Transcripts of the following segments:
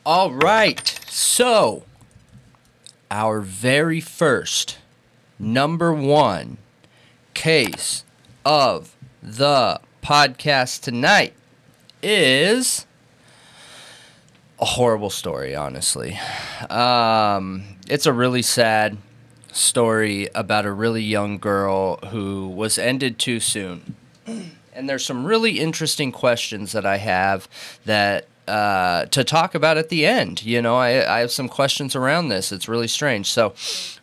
All right, so our very first number one case of the podcast tonight is a horrible story, honestly. It's a really sad story about a really young girl who was ended too soon. And there's some really interesting questions that I have that to talk about at the end. You know, I have some questions around this. It's really strange. So,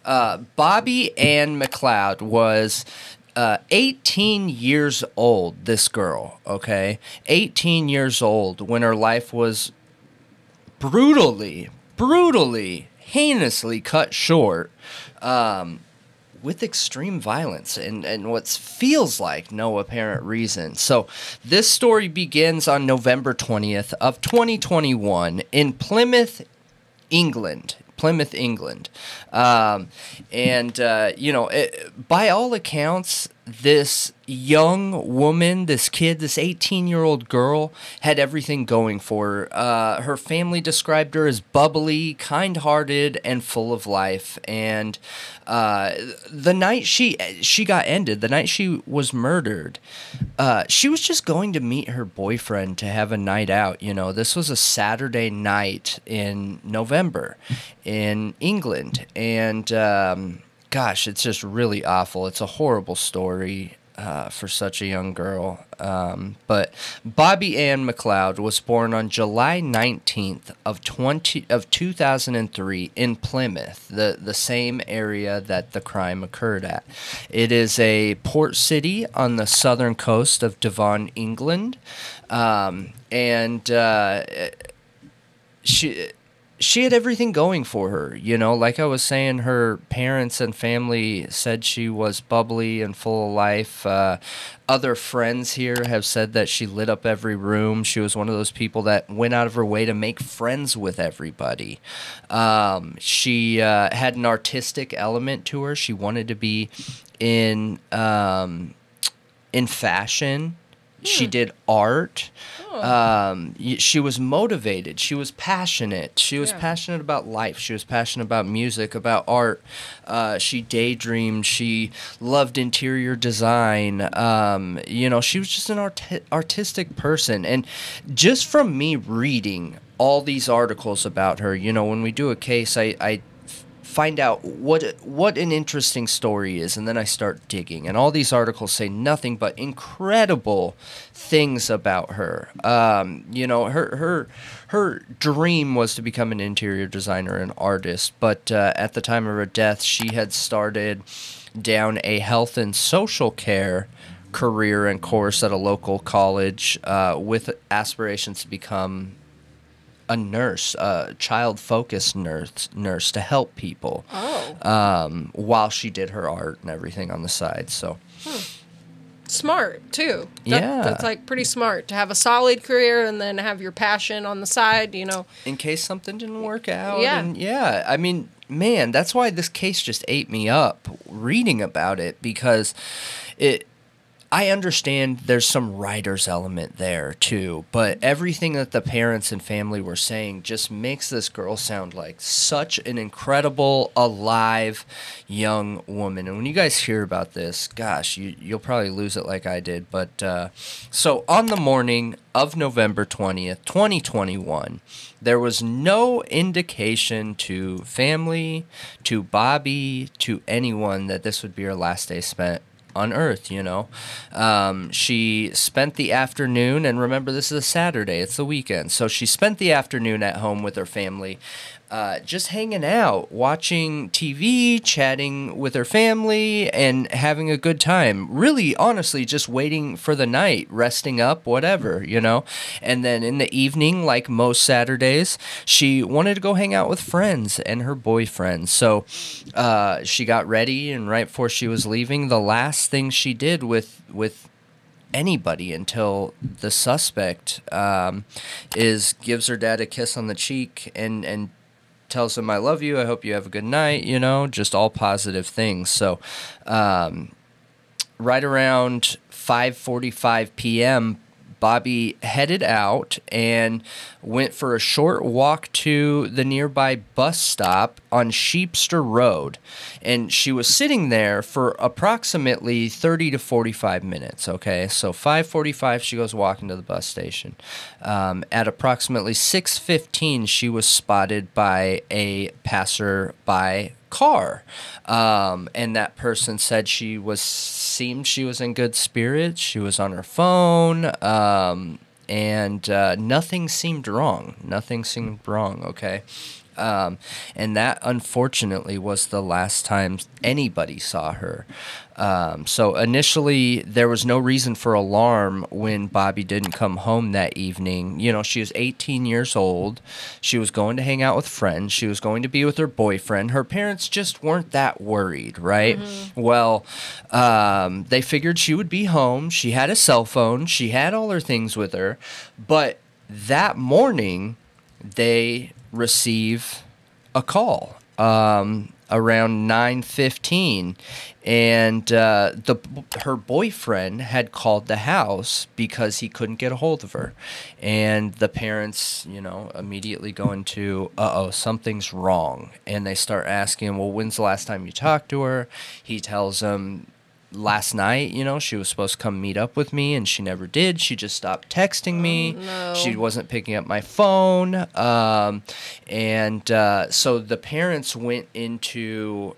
Bobbi-Anne Mcleod was 18 years old, this girl, okay? 18 years old when her life was brutally, heinously cut short with extreme violence and what feels like no apparent reason. So this story begins on November 20th of 2021 in Plymouth, England. By all accounts, this young woman, this kid, this 18-year-old girl had everything going for her. Her family described her as bubbly, kind-hearted, and full of life. And the night she got ended, the night she was murdered, she was just going to meet her boyfriend to have a night out. You know, this was a Saturday night in November in England. And gosh, it's just really awful. It's a horrible story for such a young girl. But Bobbi-Anne Mcleod was born on July 19th of 2003 in Plymouth, the same area that the crime occurred at. It is a port city on the southern coast of Devon, England. She had everything going for her, you know, like I was saying, her parents and family said she was bubbly and full of life. Other friends here have said that she lit up every room. She was one of those people that went out of her way to make friends with everybody. She had an artistic element to her. She wanted to be in fashion. She did art. She was motivated. She was passionate. She was passionate about life. She was passionate about music, about art. She daydreamed. She loved interior design. She was just an artistic person. And just from me reading all these articles about her, you know, when we do a case, I find out what an interesting story is, and then I start digging, and all these articles say nothing but incredible things about her. Her dream was to become an interior designer and artist, but at the time of her death, she had started down a health and social care career and course at a local college with aspirations to become a nurse, a child-focused nurse to help people. While she did her art and everything on the side. So smart too. That's like pretty smart to have a solid career and then have your passion on the side, you know, in case something didn't work out. I mean, man, that's why this case just ate me up reading about it, because I understand there's some writer's element there, too, but everything that the parents and family were saying just makes this girl sound like such an incredible, alive, young woman. And when you guys hear about this, gosh, you'll probably lose it like I did. But so on the morning of November 20th, 2021, there was no indication to family, to Bobbi, to anyone that this would be her last day spent on Earth, you know. She spent the afternoon, and remember, this is a Saturday, it's the weekend, so she spent the afternoon at home with her family, just hanging out, watching TV, chatting with her family, and having a good time. Really, honestly, just waiting for the night, resting up, whatever, you know. And then in the evening, like most Saturdays, she wanted to go hang out with friends and her boyfriend. So she got ready, and right before she was leaving, the last thing she did with anybody until the suspect gives her dad a kiss on the cheek and tells him, "I love you, I hope you have a good night," you know, just all positive things. So right around 5:45 p.m., Bobbi headed out and went for a short walk to the nearby bus stop on Sheepster Road. And she was sitting there for approximately 30 to 45 minutes, okay? So 5:45, she goes walking to the bus station. At approximately 6:15, she was spotted by a passerby car, and that person said seemed she was in good spirits. She was on her phone, and nothing seemed wrong. Okay. And that, unfortunately, was the last time anybody saw her. So initially, there was no reason for alarm when Bobbi didn't come home that evening. You know, she was 18 years old. She was going to hang out with friends. She was going to be with her boyfriend. Her parents just weren't that worried, right? Mm-hmm. Well, they figured she would be home. She had a cell phone. She had all her things with her. But that morning, they receive a call around 9:15, and her boyfriend had called the house because he couldn't get a hold of her, and the parents, immediately go into, something's wrong, and they start asking, well, when's the last time you talked to her? He tells them, last night, she was supposed to come meet up with me, and she never did. She just stopped texting me. No. She wasn't picking up my phone. So the parents went into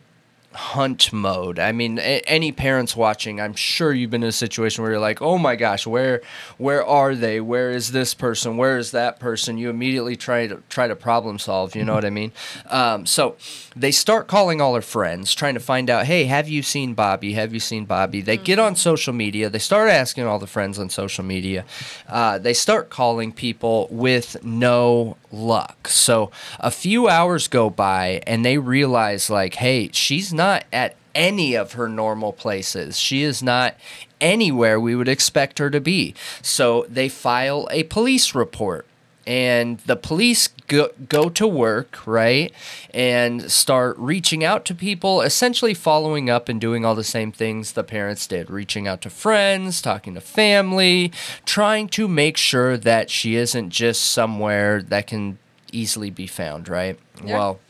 hunt mode. I mean, any parents watching, I'm sure you've been in a situation where you're like, oh my gosh, where are they? Where is this person? Where is that person? You immediately try to problem solve, you know what I mean? So they start calling all her friends, trying to find out, hey, have you seen Bobbi? Have you seen Bobbi? They get on social media. They start asking all the friends on social media. They start calling people with no luck. So a few hours go by, and they realize, like, hey, she's not at any of her normal places. She is not anywhere we would expect her to be. So they file a police report, and the police go to work, right, and start reaching out to people, essentially following up and doing all the same things the parents did, reaching out to friends, talking to family, trying to make sure that she isn't just somewhere that can easily be found, right? Yeah. Well,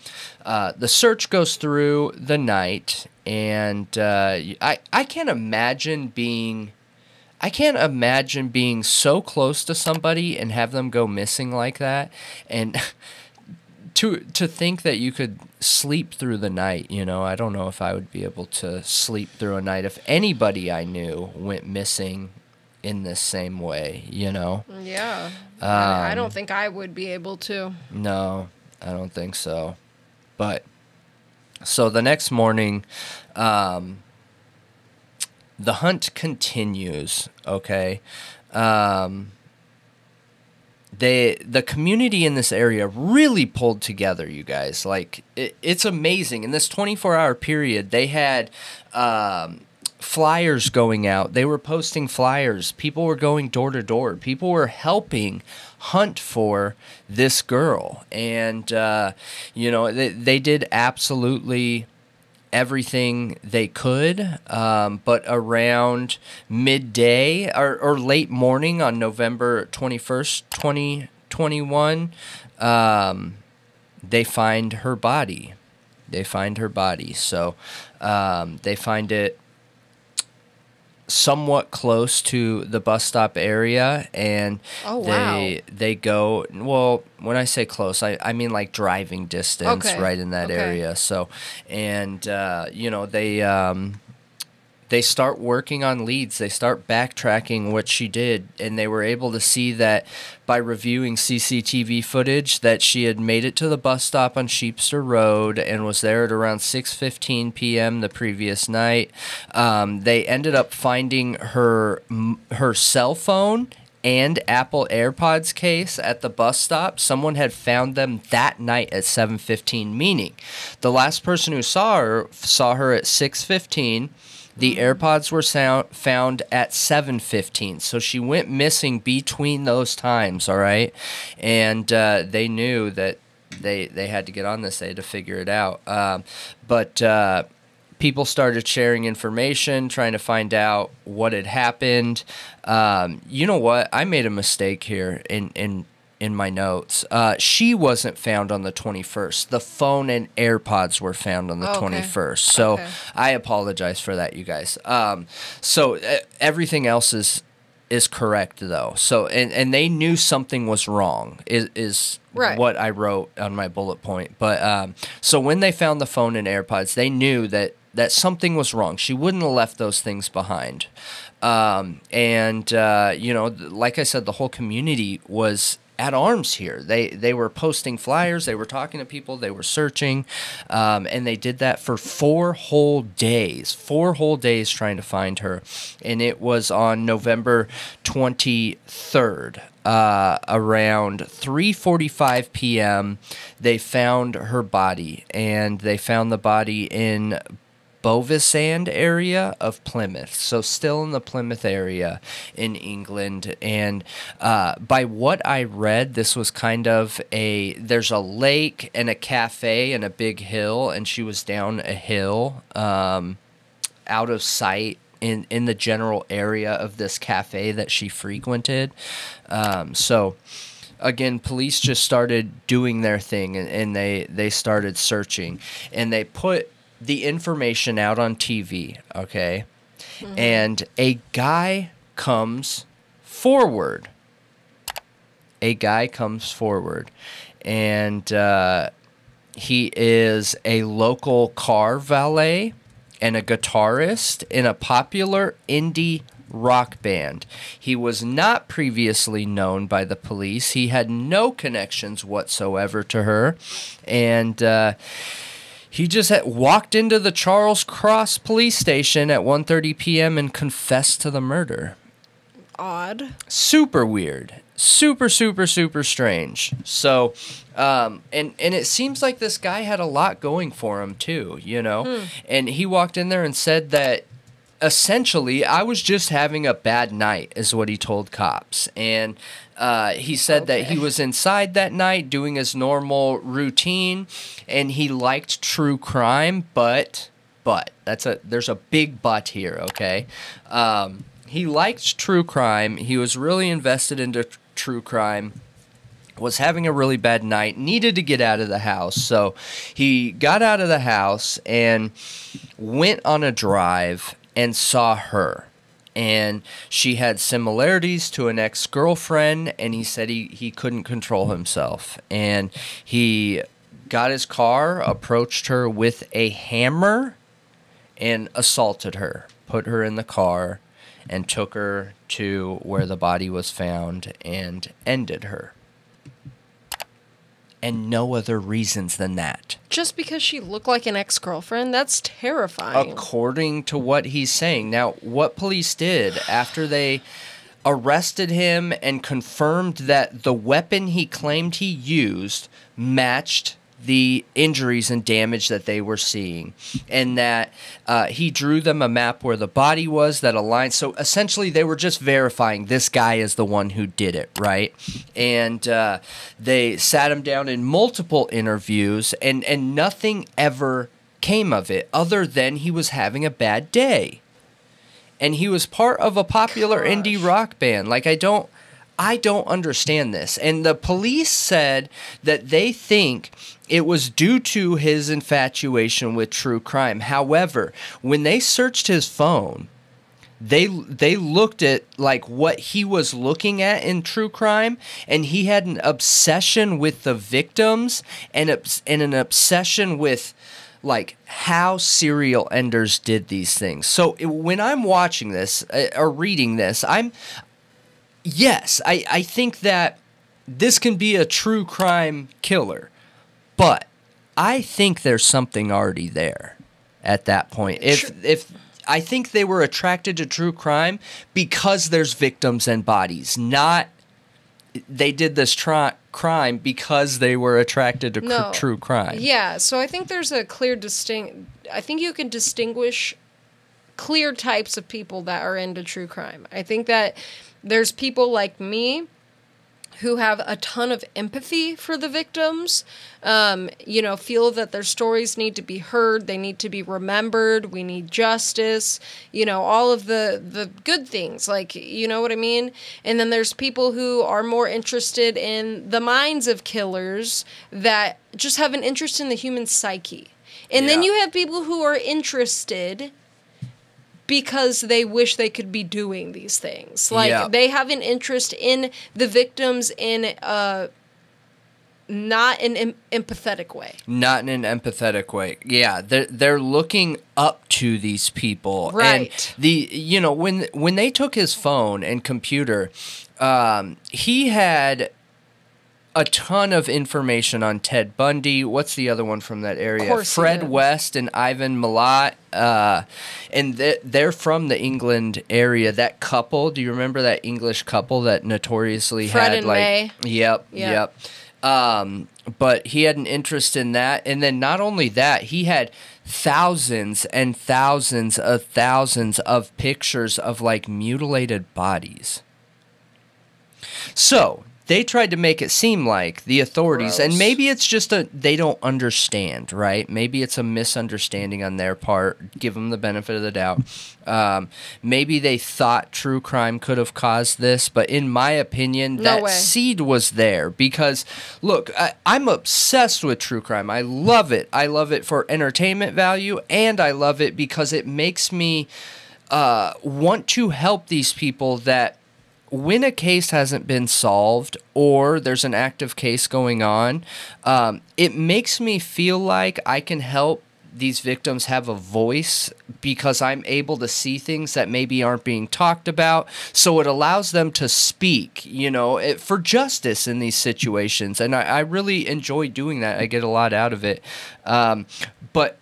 the search goes through the night, and I can't imagine being so close to somebody and have them go missing like that, and to think that you could sleep through the night. I don't know if I would be able to sleep through a night if anybody I knew went missing in this same way. Yeah. I don't think I would be able to. No, I don't think so. But so the next morning, the hunt continues. Okay, the community in this area really pulled together. You guys, like, it's amazing. In this 24-hour period, they had flyers going out. They were posting flyers. People were going door to door. People were helping hunt for this girl. And, they did absolutely everything they could. But around midday or late morning on November 21st, 2021, they find her body. So they find it somewhat close to the bus stop area, and they go, well, when I say close, I mean like driving distance, right in that area. So, and they start working on leads. They start backtracking what she did, and they were able to see that by reviewing CCTV footage that she had made it to the bus stop on Sheepster Road and was there at around 6:15 p.m. the previous night. They ended up finding her cell phone and Apple AirPods case at the bus stop. Someone had found them that night at 7:15, meaning the last person who saw her at 6:15. The AirPods were found at 7:15, so she went missing between those times, all right? And they knew that they had to get on this. They had to figure it out. But people started sharing information, trying to find out what had happened. You know what? I made a mistake here in my notes. She wasn't found on the 21st. The phone and AirPods were found on the 21st. So I apologize for that, you guys. So everything else is correct, though. So and they knew something was wrong is right. What I wrote on my bullet point. But so when they found the phone and AirPods, they knew that something was wrong. She wouldn't have left those things behind. And you know, like I said, the whole community was at arms here. They were posting flyers, they were talking to people, they were searching, and they did that for 4 whole days. 4 whole days trying to find her. And it was on November 23rd. Around 3:45 p.m., they found her body, and they found the body in Bobbi-Anne area of Plymouth, so still in the Plymouth area in England. And by what I read, this was kind of there's a lake and a cafe and a big hill, and she was down a hill out of sight in the general area of this cafe that she frequented. So again, police just started doing their thing, and they started searching, and they put the information out on TV, okay? Mm-hmm. And a guy comes forward. And he is a local car valet and a guitarist in a popular indie rock band. He was not previously known by the police. He had no connections whatsoever to her. And he just walked into the Charles Cross police station at 1:30 p.m. and confessed to the murder. Odd. Super weird. Super, super, super strange. So, and it seems like this guy had a lot going for him too, you know? And he walked in there and said that essentially, I was just having a bad night, is what he told cops. And he said that he was inside that night doing his normal routine, and he liked true crime, but there's a big but here, okay? He liked true crime. He was really invested into true crime, was having a really bad night, needed to get out of the house. So he got out of the house and went on a drive and saw her. And she had similarities to an ex-girlfriend, and he said he couldn't control himself. And he got his car, approached her with a hammer, and assaulted her, put her in the car, and took her to where the body was found and ended her. And no other reasons than that. Just because she looked like an ex-girlfriend? That's terrifying. According to what he's saying. Now, what police did after they arrested him and confirmed that the weapon he claimed he used matched the injuries and damage that they were seeing, and that he drew them a map where the body was that aligned. So essentially they were just verifying this guy is the one who did it, right? And they sat him down in multiple interviews, and nothing ever came of it other than he was having a bad day. And he was part of a popular indie rock band. Like, I don't understand this. And the police said that they think it was due to his infatuation with true crime. However, when they searched his phone, they looked at like what he was looking at in true crime, and he had an obsession with the victims and an obsession with like how serial enders did these things. So when I'm watching this or reading this, Yes, I think that this can be a true crime killer, but I think there's something already there at that point. If I think they were attracted to true crime because there's victims and bodies, not they did this crime because they were attracted to true crime. Yeah, so I think there's a clear I think you can distinguish clear types of people that are into true crime. I think that there's people like me who have a ton of empathy for the victims, you know, feel that their stories need to be heard, they need to be remembered, we need justice, you know, all of the good things, like, you know what I mean? And then there's people who are more interested in the minds of killers that just have an interest in the human psyche. And then you have people who are interested because they wish they could be doing these things. Like, they have an interest in the victims in not an empathetic way. Not in an empathetic way. Yeah, they're looking up to these people. Right. And you know, when they took his phone and computer, he had a ton of information on Ted Bundy. What's the other one from that area? Fred West and Ivan Milat. And they're from the England area. That couple, do you remember that English couple that notoriously Fred had and like... May. Yep. But he had an interest in that. And then not only that, he had thousands and thousands of pictures of like mutilated bodies. So they tried to make it seem like the authorities, and maybe it's just they don't understand, right? Maybe it's a misunderstanding on their part. Give them the benefit of the doubt. Maybe they thought true crime could have caused this, but in my opinion, that seed was there because, look, I'm obsessed with true crime. I love it. I love it for entertainment value, and I love it because it makes me want to help these people that when a case hasn't been solved or there's an active case going on, it makes me feel like I can help these victims have a voice because I'm able to see things that maybe aren't being talked about. So it allows them to speak, you know, for justice in these situations. And I really enjoy doing that. I get a lot out of it. But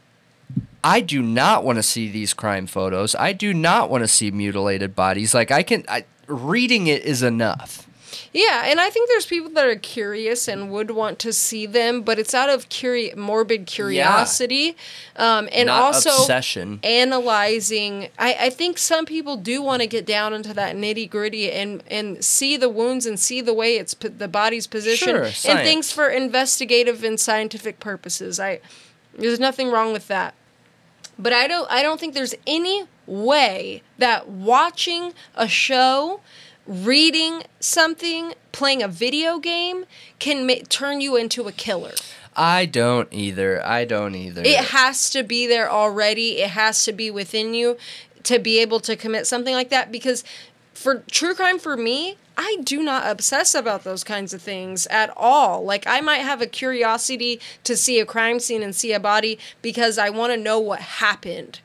I do not want to see these crime photos. I do not want to see mutilated bodies. Like reading it is enough. Yeah, and I think there's people that are curious and would want to see them, but it's out of morbid curiosity, and not also obsession. Analyzing. I think some people do want to get down into that nitty gritty and see the wounds and see the way the body's positioned, and things for investigative and scientific purposes. There's nothing wrong with that. But I don't think there's any way that watching a show, reading something, playing a video game can turn you into a killer. I don't either. It has to be there already. It has to be within you to be able to commit something like that, because for true crime, for me, I do not obsess about those kinds of things at all. Like, I might have a curiosity to see a crime scene and see a body because I want to know what happened.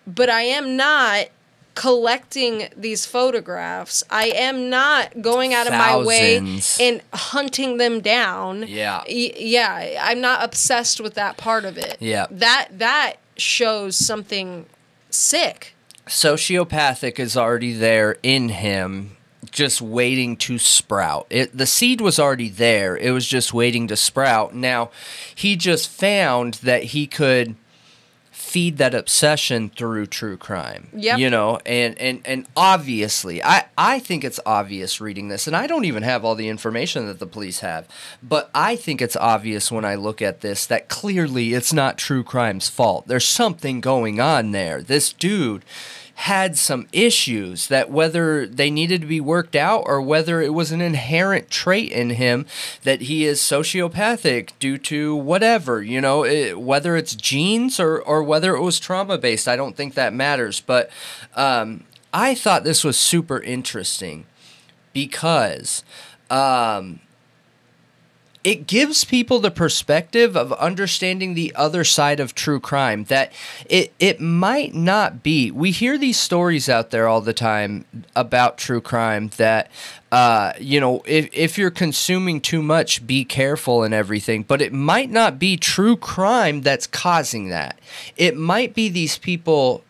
But I am not collecting these photographs. I am not going out of my way and hunting them down. Yeah. Yeah, I'm not obsessed with that part of it. Yeah. That shows something sick. Sociopathic is already there in him, just waiting to sprout. The seed was already there. It was just waiting to sprout. Now, he just found that he could feed that obsession through true crime. Yep. You know, and obviously, I think it's obvious reading this, and I don't even have all the information that the police have, but I think it's obvious when I look at this that clearly it's not true crime's fault. There's something going on there. This dude had some issues that whether they needed to be worked out or whether it was an inherent trait in him that he is sociopathic due to whatever, you know, whether it's genes or whether it was trauma-based, I don't think that matters. But I thought this was super interesting because it gives people the perspective of understanding the other side of true crime, that it might not be. We hear these stories out there all the time about true crime that, you know, if you're consuming too much, be careful and everything. But it might not be true crime that's causing that. It might be these people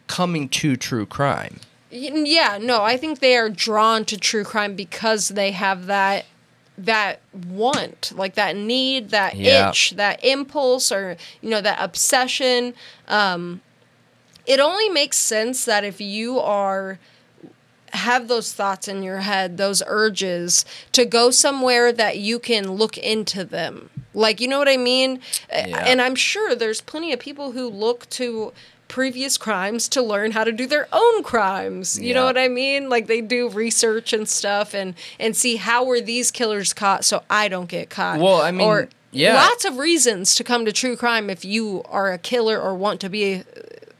coming to true crime. Yeah, no, I think they are drawn to true crime because they have that want, like that need, that itch, that impulse, or, you know, that obsession. It only makes sense that if you are have those thoughts in your head, those urges to go somewhere that you can look into them. Like, you know what I mean? Yeah. And I'm sure there's plenty of people who look to previous crimes to learn how to do their own crimes. You know what I mean? Like, they do research and stuff and see how were these killers caught so I don't get caught. Well, I mean, lots of reasons to come to true crime if you are a killer or want to be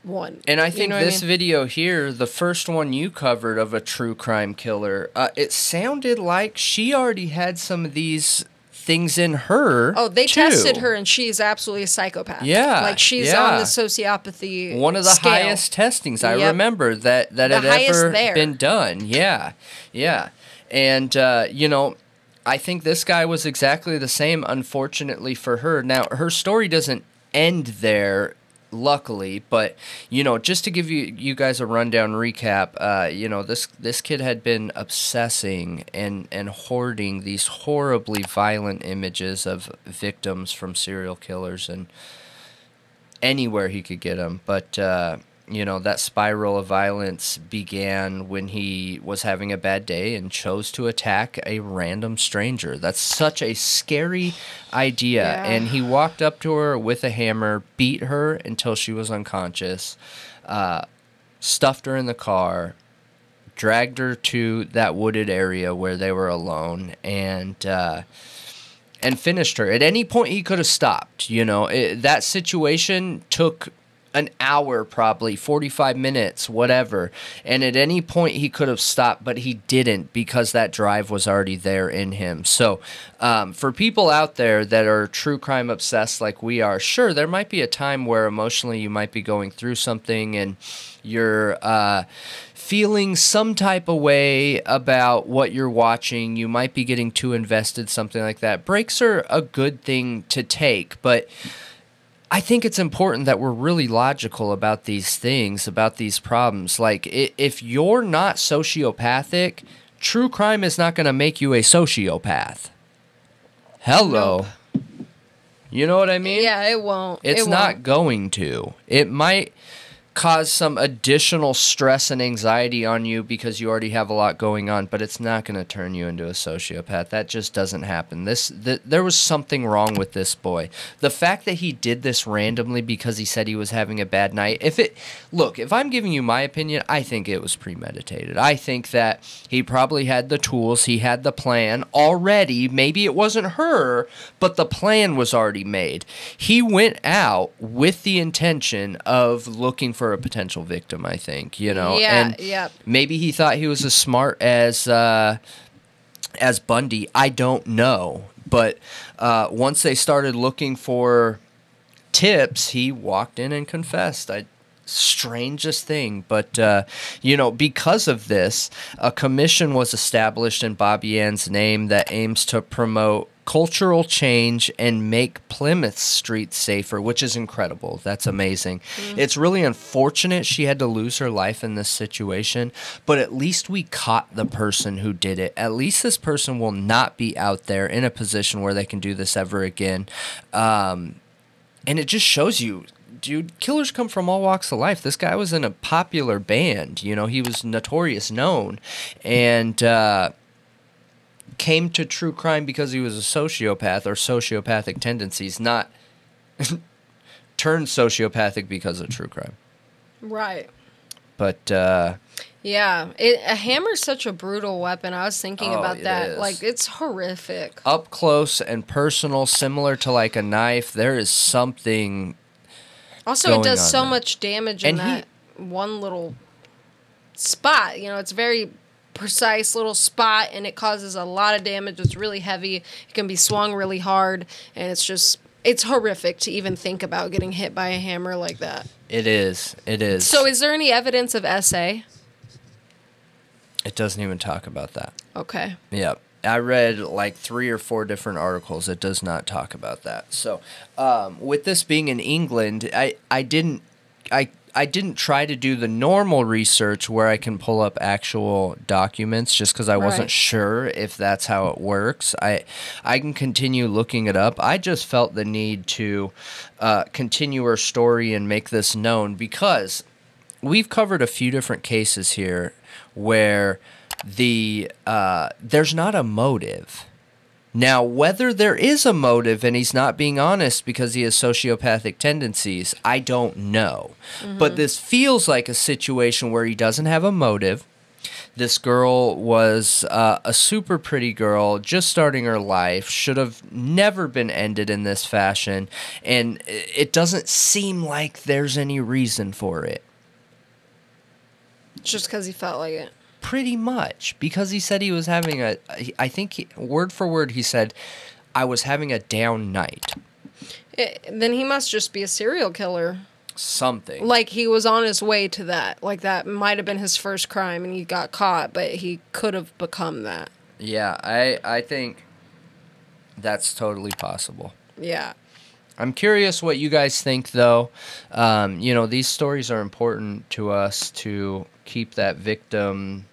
one. And I think this video here, the first one you covered of a true crime killer, it sounded like she already had some of these things in her. Oh, they tested her, and she's absolutely a psychopath. Yeah, like she's on the sociopathy. One of the scale. highest testings I remember that had ever been done. Yeah, yeah, and you know, I think this guy was exactly the same. Unfortunately for her, now her story doesn't end there. Luckily, but you know, just to give you guys a rundown recap, you know, this kid had been obsessing and hoarding these horribly violent images of victims from serial killers and anywhere he could get them. But you know, that spiral of violence began when he was having a bad day and chose to attack a random stranger. That's such a scary idea. Yeah. And he walked up to her with a hammer, beat her until she was unconscious, stuffed her in the car, dragged her to that wooded area where they were alone, and finished her. At any point, he could have stopped. You know, that situation took an hour, probably 45 minutes, whatever. And at any point he could have stopped, but he didn't because that drive was already there in him. So for people out there that are true crime obsessed like we are, sure, there might be a time where emotionally you might be going through something and you're feeling some type of way about what you're watching. You might be getting too invested, something like that. Breaks are a good thing to take, but I think it's important that we're really logical about these things, about these problems. Like, if you're not sociopathic, true crime is not going to make you a sociopath. Hello. Nope. You know what I mean? Yeah, it won't. It's not going to. It might cause some additional stress and anxiety on you because you already have a lot going on, but it's not going to turn you into a sociopath. That just doesn't happen. There was something wrong with this boy. The fact that he did this randomly because he said he was having a bad night, if I'm giving you my opinion, I think it was premeditated. I think that he probably had the tools, he had the plan already. Maybe it wasn't her, but the plan was already made. He went out with the intention of looking for a potential victim, I think, you know. Yeah, and maybe he thought he was as smart as Bundy. I don't know. But once they started looking for tips, he walked in and confessed. Strangest thing. But, you know, because of this, a commission was established in Bobbi-Anne's name that aims to promote cultural change and make Plymouth Street safer, which is incredible. That's amazing. It's really unfortunate she had to lose her life in this situation, but at least we caught the person who did it. At least this person will not be out there in a position where they can do this ever again. And it just shows you, dude, killers come from all walks of life. This guy was in a popular band. You know, he was notorious known. And came to true crime because he was a sociopath or sociopathic tendencies, not turned sociopathic because of true crime. Right. But yeah, a hammer's such a brutal weapon. I was thinking about that. Like, it's horrific. Up close and personal, similar to like a knife. There is something. Also, it does so much damage in that one little spot. You know, it's very precise little spot, and it causes a lot of damage. It's really heavy. It can be swung really hard, and it's horrific to even think about getting hit by a hammer like that. It is. So is there any evidence of SA? It doesn't even talk about that. Okay. Yeah. I read like 3 or 4 different articles. It does not talk about that. So with this being in England, I didn't try to do the normal research where I can pull up actual documents just because I wasn't sure if that's how it works. I can continue looking it up. I just felt the need to continue our story and make this known because we've covered a few different cases here where there's not a motive. Now, whether there is a motive and he's not being honest because he has sociopathic tendencies, I don't know. But this feels like a situation where he doesn't have a motive. This girl was a super pretty girl, just starting her life, should have never been ended in this fashion, and it doesn't seem like there's any reason for it. Just because he felt like it. Pretty much, because he said he was having I think word for word he said, I was having a down night. Then he must just be a serial killer. Something. Like he was on his way to that. Like that might have been his first crime and he got caught, but he could have become that. Yeah, I think that's totally possible. Yeah. I'm curious what you guys think, though. You know, these stories are important to us to keep that victim's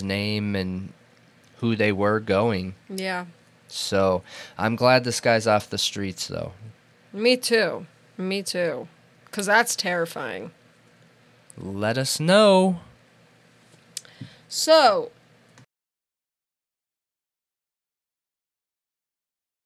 name and who they were going. Yeah. So I'm glad this guy's off the streets, though. Me too. Me too. Because that's terrifying. Let us know. So,